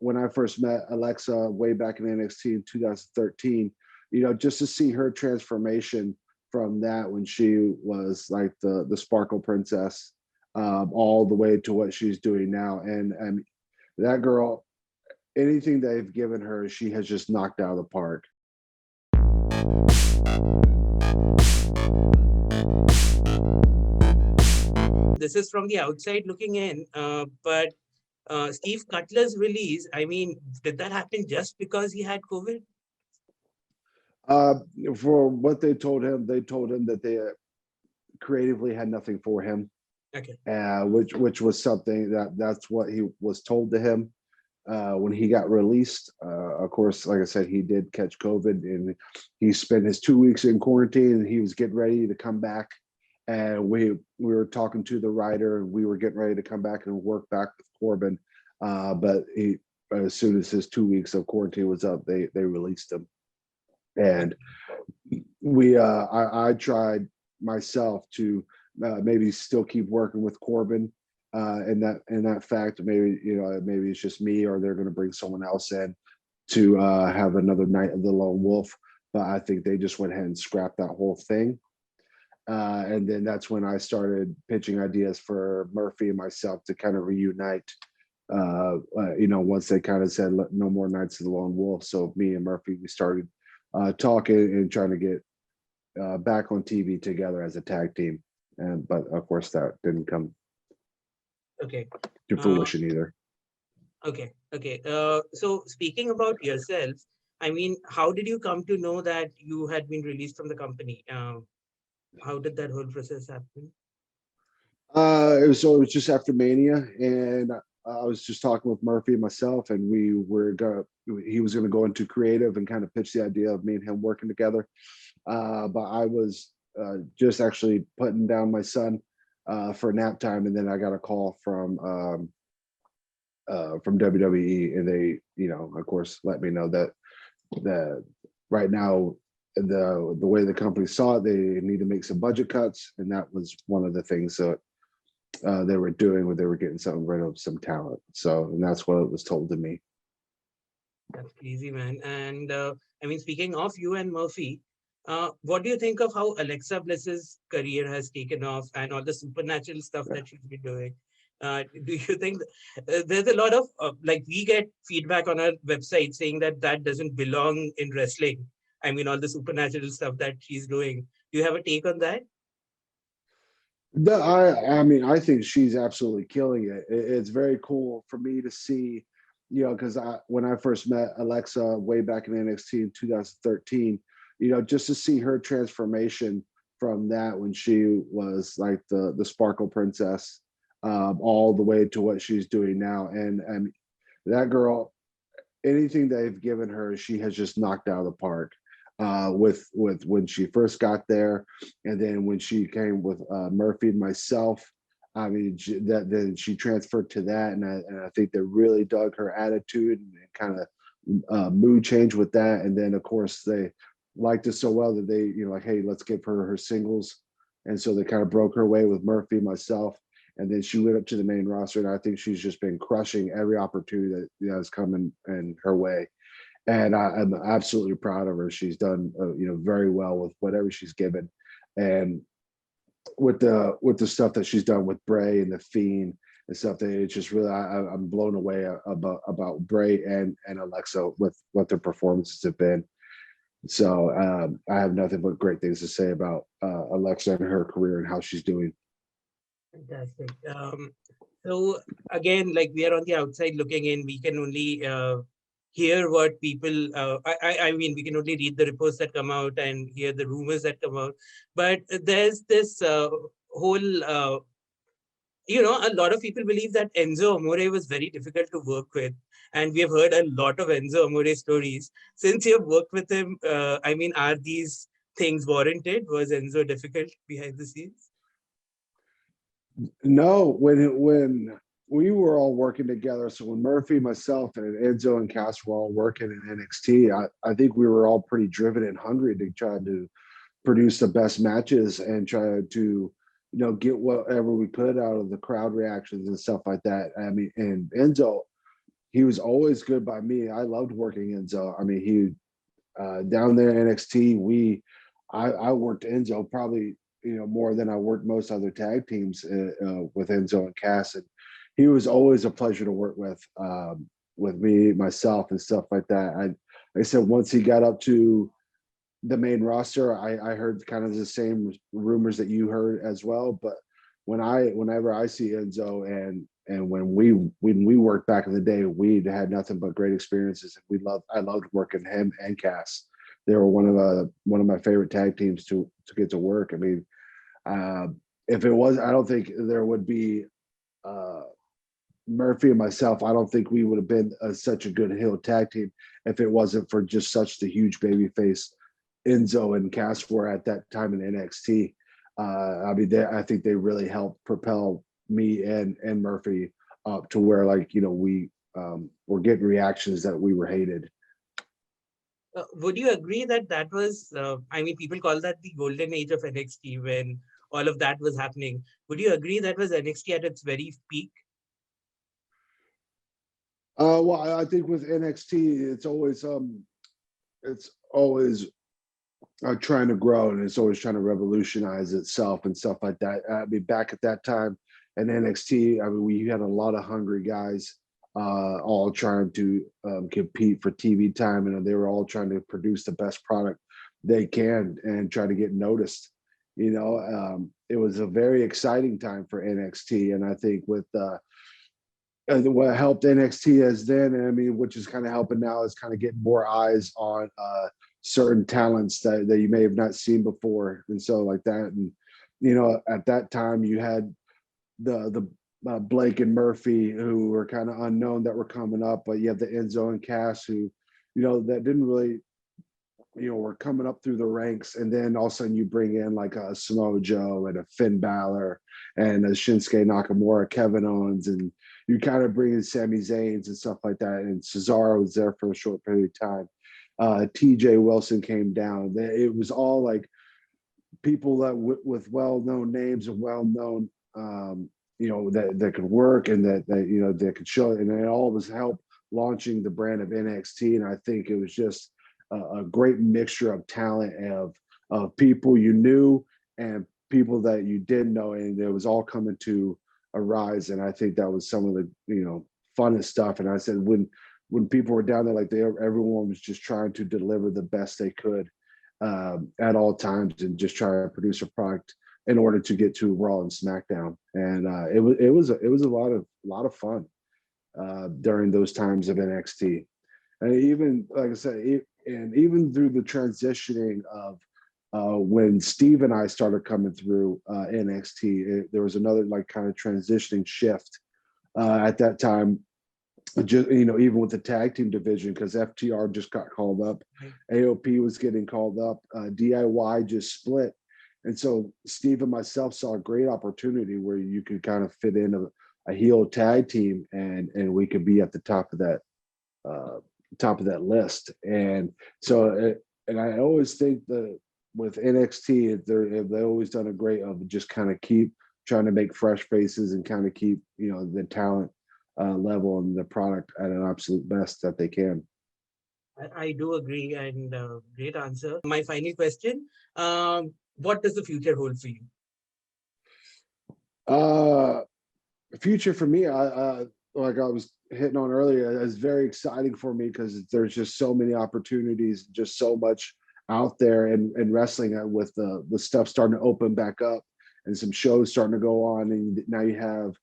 when I first met Alexa way back in NXT in 2013, just to see her transformation from that when she was like the Sparkle Princess, all the way to what she's doing now. And that girl, anything they've given her, she has just knocked out of the park. This is from the outside looking in, but Steve Cutler's release, I mean, did that happen just because he had COVID? Uh, for what they told him that they creatively had nothing for him, Okay. which was something that's what he was told to him when he got released. Of course, like I said, he did catch COVID, and he spent his 2 weeks in quarantine, and he was getting ready to come back. And we were talking to the writer, and we were getting ready to come back and work back with Corbin. But as soon as his 2 weeks of quarantine was up, they released him. And I tried myself to maybe still keep working with Corbin in that fact. Maybe maybe it's just me, or they're going to bring someone else in to have another night of the Lone Wolf. But I think they just went ahead and scrapped that whole thing. And then that's when I started pitching ideas for Murphy and myself to kind of reunite. Once they kind of said no more Nights of the Lone Wolf, so me and Murphy, we started talking and trying to get back on TV together as a tag team. But of course that didn't come Okay. to fruition either. Okay. So speaking about yourself, I mean, how did you come to know that you had been released from the company? How did that whole process happen? It was just after Mania, and I was just talking with Murphy and myself, and he was gonna go into creative and kind of pitch the idea of me and him working together. But I was just actually putting down my son for nap time, and then I got a call from WWE, and they, of course, let me know that right now the way the company saw it, they need to make some budget cuts, and that was one of the things that they were doing, where they were getting rid of some talent. So, and that's what it was told to me. That's crazy, man. And I mean, speaking of you and Murphy, what do you think of how Alexa Bliss's career has taken off and all the supernatural stuff that she's been doing? Do you think there's a lot of like, we get feedback on our website saying that doesn't belong in wrestling? I mean, all the supernatural stuff that she's doing. Do you have a take on that? I mean, I think she's absolutely killing it. It's very cool for me to see, because when I first met Alexa way back in NXT in 2013, just to see her transformation from that when she was like the Sparkle Princess, all the way to what she's doing now. And that girl, anything they've given her, she has just knocked out of the park. With when she first got there, and then when she came with Murphy and myself, I mean, then she transferred to that, and I think they really dug her attitude and kind of mood change with that. And then of course they liked it so well that they, like, hey, let's give her singles, and so they kind of broke her way with Murphy and myself, and then she went up to the main roster, and I think she's just been crushing every opportunity that has come in her way. And I'm absolutely proud of her. She's done, very well with whatever she's given, and with the stuff that she's done with Bray and the Fiend and stuff. That it's just really, I'm blown away about Bray and Alexa with what their performances have been. So I have nothing but great things to say about Alexa and her career and how she's doing. Fantastic. So again, like, we are on the outside looking in, we can only hear what people, I mean, we can only read the reports that come out and hear the rumors that come out. But there's this whole, a lot of people believe that Enzo Amore was very difficult to work with. And we have heard a lot of Enzo Amore stories. Since you have worked with him, I mean, are these things warranted? Was Enzo difficult behind the scenes? No, when we were all working together, so when Murphy, myself, and Enzo and Cass were all working in NXT, I think we were all pretty driven and hungry to try to produce the best matches and try to, get whatever we could out of the crowd reactions and stuff like that. I mean, and Enzo, he was always good by me. I loved working Enzo. I mean, he down there in NXT, I worked Enzo probably more than I worked most other tag teams with Enzo and Cass, and he was always a pleasure to work with me, myself, and stuff like that. Like I said, once he got up to the main roster, I heard kind of the same rumors that you heard as well. But whenever I see Enzo and when we worked back in the day, we had nothing but great experiences. I loved working him and Cass. They were one of my favorite tag teams to get to work. I mean, if it was, I don't think there would be Murphy and myself. I don't think we would have been such a good heel tag team if it wasn't for just such the huge baby face Enzo and Cass were at that time in NXT. I mean, I think they really helped propel me and Murphy up to where, like, we were getting reactions that we were hated. Would you agree that that was, I mean, people call that the golden age of NXT when all of that was happening. Would you agree that was NXT at its very peak? Well, I think with NXT, it's always trying to grow, and it's always trying to revolutionize itself and stuff like that. I mean, back at that time in NXT, I mean, we had a lot of hungry guys, all trying to compete for TV time, and they were all trying to produce the best product they can and try to get noticed. It was a very exciting time for NXT, and I think with what helped NXT as then, I mean, which is kind of helping now, is kind of getting more eyes on certain talents that you may have not seen before, and so like that. And at that time, you had the Blake and Murphy, who were kind of unknown, that were coming up, but you have the Enzo and Cass, who that didn't really were coming up through the ranks, and then all of a sudden you bring in like a Samoa Joe and a Finn Balor and a Shinsuke Nakamura, Kevin Owens, and you kind of bring in Sami Zayn and stuff like that. And Cesaro was there for a short period of time. TJ Wilson came down. It was all like people that with well-known names and well-known, that could work, and that could show it. And it all was help launching the brand of NXT. And I think it was just a great mixture of talent, of people you knew and people that you didn't know, and it was all coming to a rise. And I think that was some of the funnest stuff. And I said, when people were down there, like everyone was just trying to deliver the best they could at all times, and just try to produce a product in order to get to Raw and SmackDown. And it was a lot of fun during those times of NXT. And even, like I said, and even through the transitioning of when Steve and I started coming through NXT, there was another like kind of transitioning shift at that time. Just even with the tag team division, because FTR just got called up, AOP was getting called up, DIY just split, and so Steve and myself saw a great opportunity where you could kind of fit in a heel tag team, and we could be at the top of that list. And so, and I always think that with NXT, they always done a great of just kind of keep trying to make fresh faces and kind of keep the talent level and the product at an absolute best that they can. I do agree, and great answer. My final question: what does the future hold for you? Future for me, like I was hitting on earlier, is very exciting for me, because there's just so many opportunities, just so much out there in wrestling, with the stuff starting to open back up and some shows starting to go on, and now you have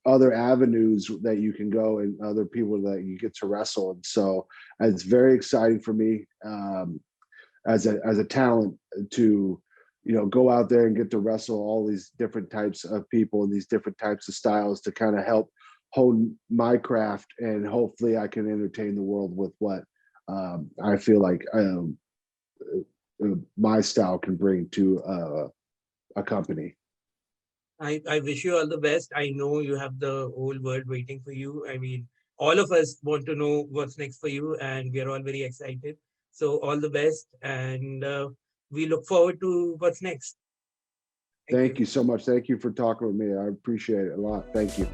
other avenues that you can go and other people that you get to wrestle. And so it's very exciting for me as a talent to go out there and get to wrestle all these different types of people and these different types of styles, to kind of help hone my craft, and hopefully I can entertain the world with what I feel like my style can bring to a company. I wish you all the best. I know you have the whole world waiting for you. I mean, all of us want to know what's next for you, and we are all very excited. So all the best, and we look forward to what's next. Thank you so much. Thank you for talking with me. I appreciate it a lot. Thank you.